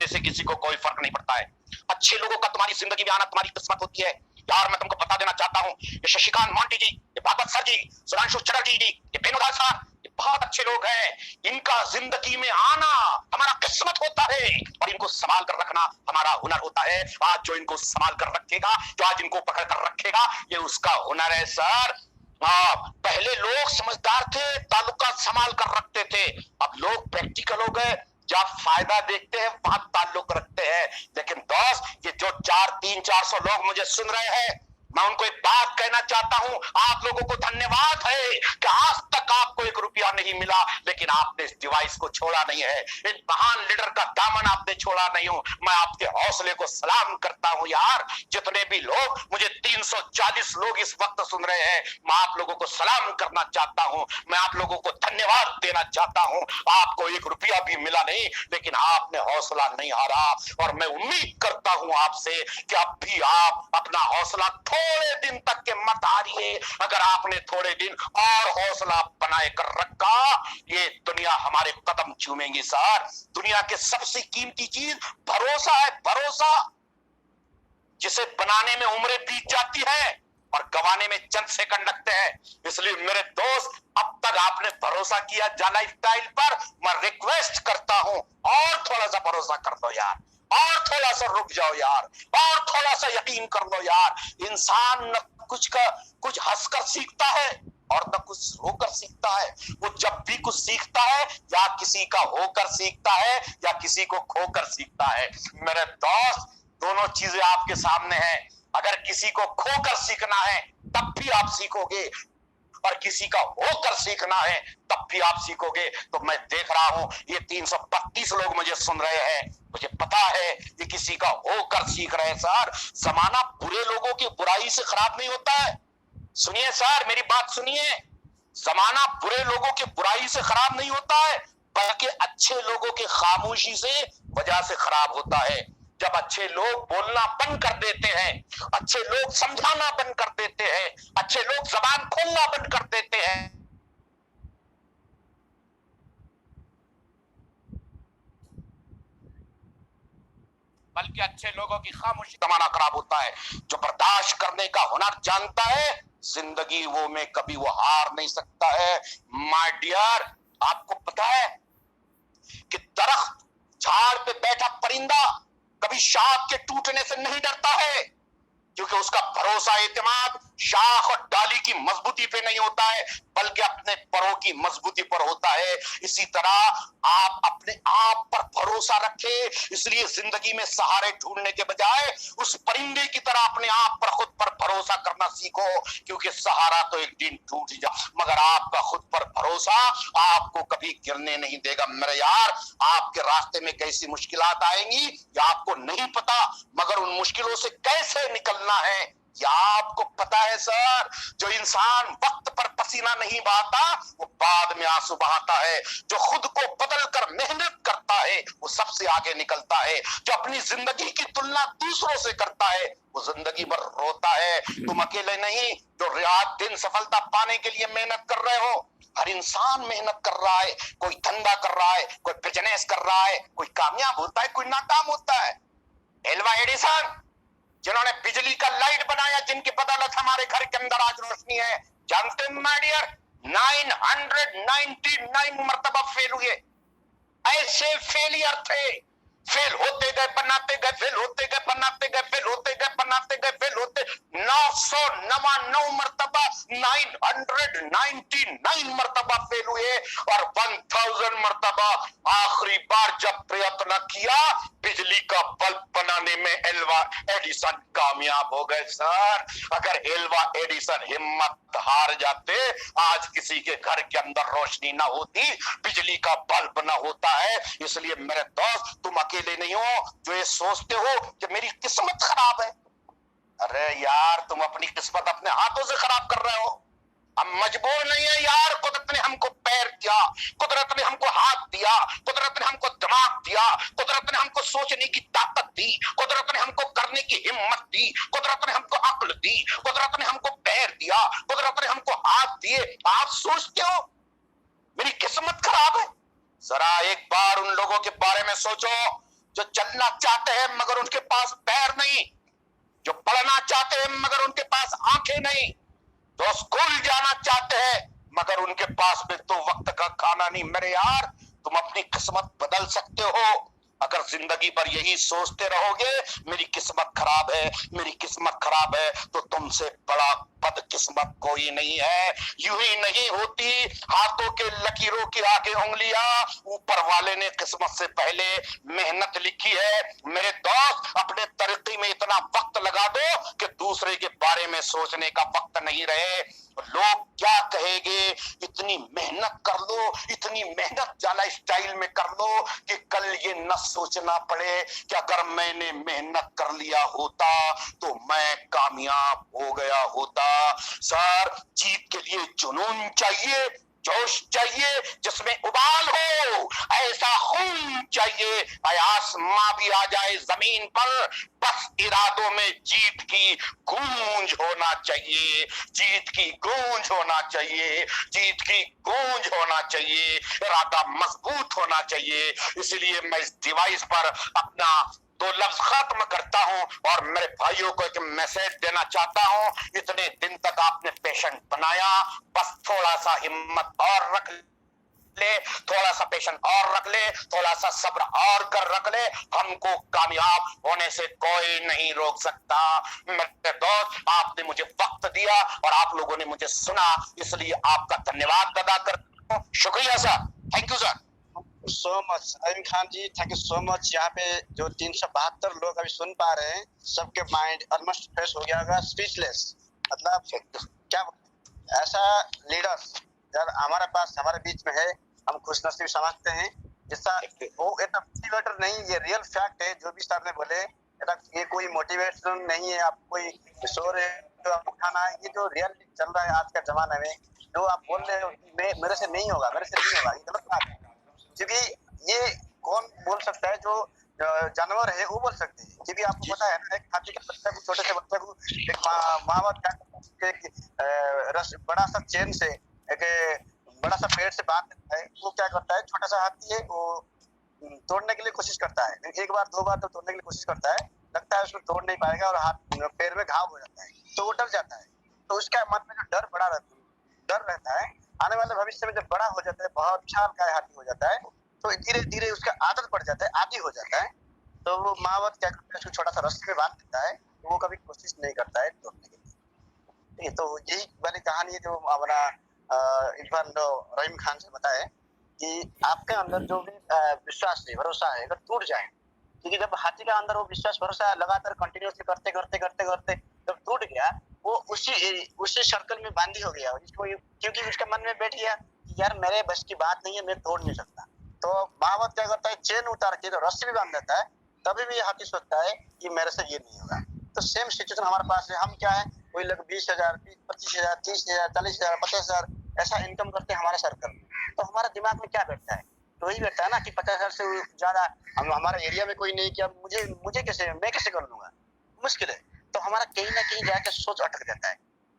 से किसी को कोई फर्क नहीं पड़ता है। अच्छे लोगों का तुम्हारी जिंदगी में आना तुम्हारी किस्मत होती है यार। मैं तुमको बता देना चाहता हूं, ये शशिकांत मोंटी जी, ये भागवत सर जी, सुधांशु चटर्जी जी, ये बेनुदास सर, ये बहुत अच्छे लोग हैं। इनका जिंदगी में आना हमारा किस्मत होता है और इनको संभाल कर रखना हमारा हुनर होता है। आज जो इनको संभाल कर रखेगा, जो आज इनको पकड़ कर रखेगा, ये उसका हुनर है सर। पहले लोग समझदार थे, ताल्लुकात संभाल कर रखते थे। अब लोग प्रैक्टिकल हो गए, जब फायदा देखते हैं वहां ताल्लुक रखते हैं। लेकिन दोस्त, ये जो 300-400 लोग मुझे सुन रहे हैं, मैं उनको एक बात कहना चाहता हूं, आप लोगों को धन्यवाद है कि आज तक आपको 1 रुपया नहीं मिला, लेकिन आपने इस डिवाइस को छोड़ा नहीं है। इस महान लीडर का दामन आपने छोड़ा नहीं हूं। मैं आपके हौसले को सलाम करता हूं यार। जितने भी लोग, मुझे 340 लोग इस वक्त सुन रहे हैं, मैं आप लोगों को सलाम करना चाहता हूं। मैं आप लोगों को धन्यवाद देना चाहता हूं। आपको 1 रुपया भी मिला नहीं, लेकिन आपने हौसला नहीं हारा। और मैं उम्मीद करता हूं आपसे कि अब भी आप अपना हौसला थोड़े दिन तक के मत हारिए। अगर आपने थोड़े दिन और हौसला बनाए कर रखा, ये दुनिया हमारे कदम चूमेंगी सर। दुनिया के सबसे कीमती चीज भरोसा है, भरोसा, जिसे बनाने में उम्रें बीत जाती है और गंवाने में चंद सेकंड लगते हैं। इसलिए मेरे दोस्त, अब तक आपने भरोसा किया जा लाइफस्टाइल पर, मैं रिक्वेस्ट करता हूं और थोड़ा सा भरोसा कर दो यार, और थोड़ा सा रुक जाओ यार, और थोड़ा सा यकीन कर लो यार। इंसान न कुछ हंसकर सीखता है और न कुछ होकर सीखता है। वो जब भी कुछ सीखता है, या किसी का होकर सीखता है या किसी को खोकर सीखता है। मेरे दोस्त, दोनों चीजें आपके सामने हैं। अगर किसी को खोकर सीखना है तब भी आप सीखोगे, और किसी का होकर सीखना है तब भी आप सीखोगे। तो मैं देख रहा हूं ये 332 लोग मुझे सुन रहे हैं, मुझे पता है ये किसी का होकर सीख रहे हैं। सर, जमाना बुरे लोगों की बुराई से खराब नहीं होता है। सुनिए सर, मेरी बात सुनिए, जमाना बुरे लोगों की बुराई से खराब नहीं होता है, बल्कि अच्छे लोगों की खामोशी से वजह से खराब होता है। जब अच्छे लोग बोलना बंद कर देते हैं, अच्छे लोग समझाना बंद कर देते हैं, अच्छे लोग जबान खोलना बंद कर देते हैं, बल्कि अच्छे लोगों की खामोशी जमाना खराब होता है। जो बर्दाश्त करने का हुनर जानता है, जिंदगी वो में कभी वो हार नहीं सकता है। माय डियर, आपको पता है कि दरख्त, झाड़ पे बैठा परिंदा कभी शाख के टूटने से नहीं डरता है, क्योंकि उसका भरोसा, एतमाद शाख और डाली की मजबूती पे नहीं होता है, बल्कि अपने परों की मजबूती पर होता है। इसी तरह आप अपने आप पर भरोसा रखें। इसलिए जिंदगी में सहारे ढूंढने के बजाय उस परिंदे की तरह अपने आप पर, खुद पर भरोसा करना सीखो, क्योंकि सहारा तो एक दिन टूट जा, मगर आपका खुद पर भरोसा आपको कभी गिरने नहीं देगा। मेरे यार, आपके रास्ते में कैसी मुश्किलात आएंगी ये आपको नहीं पता, मगर उन मुश्किलों से कैसे निकलना है या आपको पता है। सर, जो इंसान वक्त पर पसीना नहीं बहाता वो बाद में आंसू बहाता है। जो खुद को बदल कर मेहनत करता है वो सबसे आगे निकलता है। जो अपनी जिंदगी की तुलना दूसरों से करता है वो जिंदगी भर रोता है। तुम अकेले नहीं जो रात दिन सफलता पाने के लिए मेहनत कर रहे हो। हर इंसान मेहनत कर रहा है, कोई धंधा कर रहा है, कोई बिजनेस कर रहा है, कोई कामयाब होता है, कोई नाकाम होता है। एल्वा एडिसन, जिन्होंने बिजली का लाइट बनाया, जिनकी बदौलत हमारे घर के अंदर आज रोशनी है, जानते हैं माय डियर, 999 मर्तबा फेल हुए। ऐसे फेलियर थे, फेल होते गए, बनाते गए, फेल होते गए, बनाते गए, फेल होते गए, बनाते गए, फेल होते 999 मर्तबा, 999 मर्तबा फेल हुए, और 1000 मर्तबा आखिरी बार जब प्रयत्न किया बिजली का बल्ब बनाने में एल्वा एडिसन कामयाब हो गए। सर, अगर एल्वा एडिसन हिम्मत हार जाते, आज किसी के घर के अंदर रोशनी ना होती, बिजली का बल्ब ना होता है। इसलिए मेरे दोस्त, तुम अकेले नहीं हो जो ये सोचते हो कि मेरी किस्मत खराब है। अरे यार, तुम अपनी किस्मत अपने हाथों से खराब कर रहे हो। हम मजबूर नहीं है यार, कुदरत ने हमको पैर दिया, कुदरत ने हमको हाथ दिया, कुदरत ने हमको दिमाग दिया, कुदरत ने हमको सोचने की ताकत दी, कुदरत ने हमको करने की हिम्मत दी, कुदरत ने हमको अक्ल दी, कुदरत ने हमको पैर दिया, कुदरत ने हमको हाथ दिए। आप सोचते हो मेरी किस्मत खराब है? जरा एक बार उन लोगों के बारे में सोचो जो चलना चाहते हैं मगर उनके पास पैर नहीं, जो पढ़ना चाहते हैं मगर उनके पास आंखें नहीं, जो स्कूल जाना चाहते हैं मगर उनके पास में तो वक्त का खाना नहीं। मेरे यार, तुम अपनी किस्मत बदल सकते हो। अगर जिंदगी भर यही सोचते रहोगे मेरी किस्मत खराब है, मेरी किस्मत खराब है, तो तुमसे बड़ा बदकिस्मत कोई नहीं है। यूं ही नहीं होती हाथों के लकीरों की आगे उंगलियां, ऊपर वाले ने किस्मत से पहले मेहनत लिखी है। मेरे दोस्त, अपने तरक्की में इतना वक्त लगा दो कि दूसरे के बारे में सोचने का वक्त नहीं रहे। लोग क्या कहेंगे, इतनी मेहनत कर लो, इतनी मेहनत जाला स्टाइल में कर लो कि कल ये न सोचना पड़े कि अगर मैंने मेहनत कर लिया होता तो मैं कामयाब हो गया होता। सर, जीत के लिए जुनून चाहिए, जोश चाहिए जिसमें उबाल हो, ऐसा खून चाहिए आसमां भी आ जाए जमीन पर, बस इरादों में जीत की गूंज होना चाहिए, जीत की गूंज होना चाहिए, जीत की गूंज होना चाहिए, इरादा मजबूत होना चाहिए। इसलिए मैं इस डिवाइस पर अपना 2 लफ्ज खत्म करता हूं और मेरे भाइयों को एक मैसेज देना चाहता हूं। इतने दिन तक आपने पेशेंट बनाया, बस थोड़ा सा हिम्मत और रख ले, थोड़ा सा पेशेंस और रख ले, थोड़ा सा सब्र और कर रख ले, हमको कामयाब होने से कोई नहीं रोक सकता। मेरे दोस्त, आपने मुझे वक्त दिया और आप लोगों ने मुझे सुना, इसलिए आपका धन्यवाद अदा करता हूं। शुक्रिया sir, thank you sir. So much Amin Khan ji, thank you so much. यहाँ पे जो 372 लोग अभी सुन पा रहे हैं, सबके माइंड ऑलमोस्ट फ्रेश हो गया होगा, स्पीचलेस। मतलब क्या ऐसा लीडर्स जब हमारे पास हमारे बीच में है, हम खुशनसीब समझते हैं। जिसका वो एक मोटिवेटर नहीं, ये रियल फैक्ट है जो भी सर ने बोले। ये कोई मोटिवेशन नहीं है, आप कोई शोर है तो आप उठाना है। ये जो रियल चल रहा है आज का जमाना में, जो आप बोल रहे हो मेरे से नहीं होगा, मेरे से नहीं होगा, ये गलत बात है। क्योंकि ये कौन बोल सकता है? जो जानवर है वो बोल सकते हैं। क्योंकि आपको पता है ना, एक हाथी के बच्चे को, छोटे से बच्चे को एक माँ बड़ा सा चेन से एक बड़ा सा पेड़ से बांध देता है। वो क्या करता है, छोटा सा हाथी है, वो तोड़ने के लिए कोशिश करता है। एक बार दो बार तो तोड़ने के लिए कोशिश करता है, लगता है उसको तोड़ नहीं पाएगा और हाथ पैर में घाव हो जाता है, तो वो डर जाता है। तो उसका मन में जो डर रहता है, आने वाले भविष्य में जब बड़ा हो जाता है, बहुत विशालकाय हाथी हो जाता है, तो धीरे धीरे उसका आदत पड़ जाता है, आदी हो जाता है। तो वो महावत क्या करता है, उसको छोटा सा रस्सी में बांध देता है, तो वो कभी कोशिश नहीं करता है तोड़ने के लिए। तो यही वाली कहानी है जो अपना इरफान रहीम खान से बताए कि आपके अंदर जो भी विश्वास है, भरोसा है, अगर टूट जाए, क्योंकि जब हाथी का अंदर वो विश्वास भरोसा लगातार कंटिन्यूसली करते जब टूट गया, वो उसी सर्कल में बांधी हो गया, क्योंकि उसके मन में बैठ गया कि यार मेरे बस की बात नहीं है, मैं तोड़ नहीं सकता। तो महावत क्या करता है, चेन उतार के तो रस्सी भी बांध देता है, तभी भी हाथी सोचता है कि मेरे से ये नहीं होगा। तो सेम सिचुएशन हमारे पास है। हम क्या है, कोई लोग 20,000, 25,000, 30,000, 40,000, 50,000 ऐसा इनकम करते हैं हमारे सर्कल में। तो हमारे दिमाग में क्या बैठता है, तो वही बैठता है ना कि 50,000 से ज्यादा हमारे एरिया में कोई नहीं, क्या मुझे कैसे, मैं कैसे कर लूंगा, मुश्किल है। तो हमारा कहीं ना कहीं जाकर सोच अटक जाता है।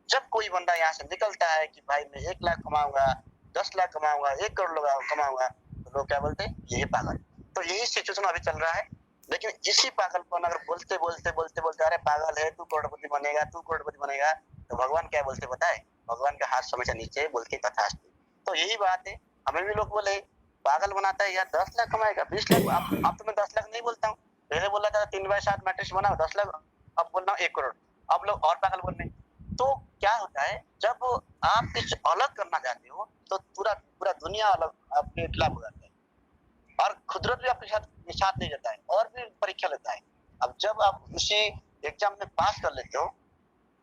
जब कोई बंदा यहाँ से निकलता है कि भाई मैं 1 लाख कमाऊंगा, 10 लाख कमाऊंगा, 1 करोड़ कमाऊंगा, तो लोग क्या बोलते हैं, ये पागल। तो यही सिचुएशन अभी चल रहा है। लेकिन इसी पागलपन अगर बोलते अरे पागल है, तू करोड़पति बनेगा, तो भगवान क्या बोलते पता है, भगवान का हाथ हमेशा नीचे बोल के तथास्तु। तो यही बात है, हमें भी लोग बोले पागल बनाता है यार, 10 लाख कमाएगा, 20 लाख। अब तो मैं 10 लाख नहीं बोलता हूँ, पहले बोला था 3/7 मैट्रिक्स बनाओ 10 लाख, अब बोल रहा हूँ 1 करोड़। अब लोग और पागल बोल रहे हैं। तो क्या होता है, जब आप कुछ अलग करना चाहते हो तो पूरा दुनिया अलग आपके खिलाफ हो जाता है, और खुदरत भी आपके साथ नहीं जाता है, और भी परीक्षा लेता है। अब जब आप उसी एग्जाम में पास कर लेते हो,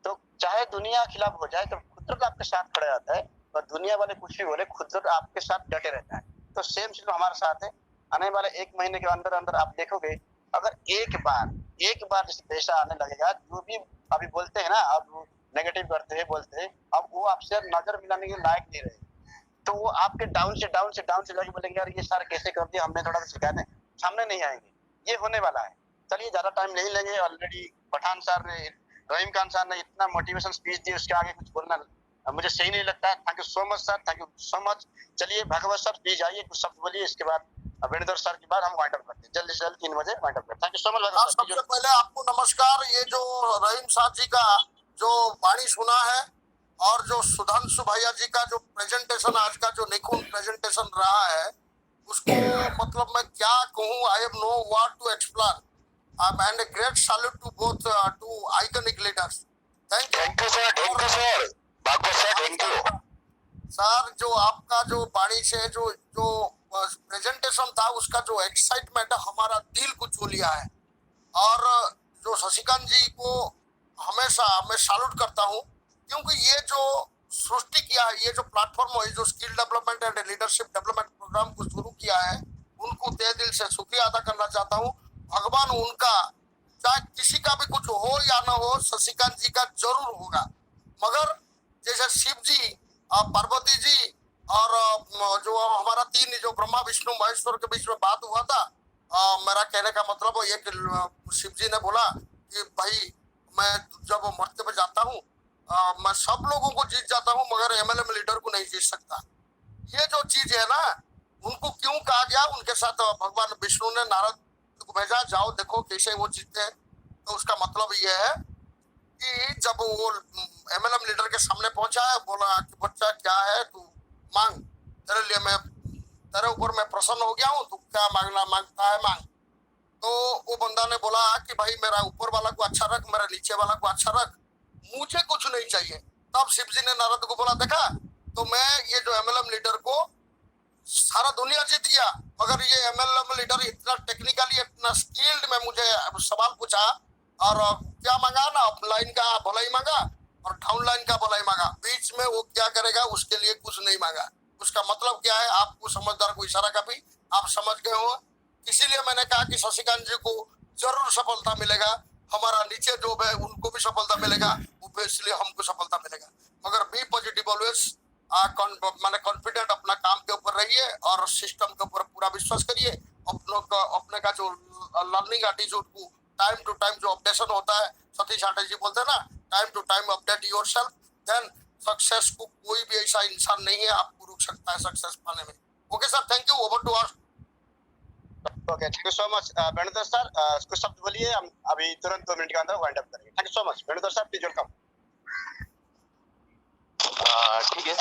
तो चाहे दुनिया खिलाफ हो जाए, तो खुदरत आपके साथ खड़ा रहता है, और दुनिया वाले कुछ भी बोले, खुदरत आपके साथ डटे रहता है। तो सेम चीज हमारे साथ है। आने वाले 1 महीने के अंदर आप देखोगे, अगर एक बार जैसे पैसा आने लगेगा, जो भी अभी बोलते हैं ना, अब नेगेटिव करते हैं, बोलते हैं, अब वो आपसे नजर मिलाने के लायक नहीं रहे, तो वो आपके डाउन से जाके बोलेंगे यार ये सर कैसे कर दिया, हमने थोड़ा सा सिखा दें, सामने नहीं आएंगे। ये होने वाला है। चलिए ज्यादा टाइम नहीं लेंगे, ऑलरेडी पठान सर ने, रहीम खान सर ने इतना मोटिवेशन स्पीच दी, उसके आगे कुछ बोलना मुझे सही नहीं लगता है। Thank you so much sir, thank you so much. चलिए भागवत सर प्लीज आइए, कुछ शब्द बोलिए, इसके बाद वेणुधर सर के बाद हम वाइंड अप करते हैं, जल्दी से जल्दी 3 बजे वाइंड अप करते हैं। Thank you so much. सबसे पहले आपको नमस्कार। ये जो रहीम साहब जी का जो वाणी सुना है, और जो सुधांशु भैया जी का जो प्रेजेंटेशन, आज का जो निपुण प्रेजेंटेशन रहा है, उसको मतलब मैं क्या कहूँ, I have no word to explain. And a great salute to both two iconic leaders. Thank you sir, Bhagwat sir, thank you sir. जो आपका जो वाणी से जो प्रेजेंटेशन था, उसका जो एक्साइटमेंट हमारा दिल को छू लिया है। और जो शशिकांत जी को हमेशा मैं सैल्यूट करता हूँ, क्योंकि ये जो सृष्टि किया है, ये जो प्लेटफॉर्म है, जो skill development and leadership development program को शुरू किया है, उनको तहे दिल से शुक्रिया अदा करना चाहता हूँ। भगवान उनका, चाहे किसी का भी कुछ हो या ना हो, शशिकांत जी का जरूर होगा। मगर जैसे शिव जी, पार्वती जी, और जो हमारा 3 जो ब्रह्मा विष्णु महेश्वर के बीच में बात हुआ था, मेरा कहने का मतलब ये कि शिव जी ने बोला कि भाई मैं जब मरते में जाता हूँ, मैं सब लोगों को जीत जाता हूँ, मगर एमएलएम लीडर को नहीं जीत सकता। ये जो चीज है ना, उनको क्यों कहा गया, उनके साथ भगवान विष्णु ने नारद को भेजा, जाओ देखो कैसे वो जीतते हैं। तो उसका मतलब ये है कि जब वो एमएलएम लीडर के सामने पहुंचा है, बोला कि बच्चा क्या है, तू मांग, तेरे लिए मैं, तेरे ऊपर मैं प्रसन्न हो गया हूँ, तू क्या मांगना मांगता है मांग। तो वो बंदा ने बोला कि भाई मेरा ऊपर वाला को अच्छा रख, मेरा नीचे वाला को अच्छा रख, मुझे कुछ नहीं चाहिए। तब शिव जी ने नारद को बोला, देखा तो मैं ये जो एमएलएम लीडर को सारा दुनिया जीत गया, मगर ये एमएलएम लीडर इतना टेक्निकली, इतना स्किल्ड में मुझे सवाल पूछा, और क्या मांगा ना, लाइन का भलाई मांगा, और डाउनलाइन का भलाई मांगा, बीच में वो क्या करेगा उसके लिए कुछ नहीं मांगा। उसका मतलब क्या है, आपको समझदार को इशारा का भी आप समझ गए हो। इसीलिए मैंने कहा कि शशिकांत जी को जरूर सफलता मिलेगा, हमारा नीचे जो है उनको भी सफलता मिलेगा, इसलिए हमको सफलता मिलेगा। मगर बी पॉजिटिव ऑलवेज, मैंने कॉन्फिडेंट अपना काम के ऊपर रहिए और सिस्टम के ऊपर पूरा विश्वास करिए। अपने का जो लर्निंग एटीट्यूड को टाइम टू टाइम जो अपडेशन होता है, सतीश आटे जी बोलते हैं ना, time to time update yourself, then success को कोई भी ऐसा इंसान नहीं है आपको रोक सकता है सक्सेस पाने में। Okay sir, thank you, over to our. Okay, thank you so much Venudhar sir. कुछ शब्द बोलिए, हम अभी तुरंत 2 मिनट के अंदर वाइंड अप करेंगे। Thank you so much Venudhar sir, please welcome. ठीक है।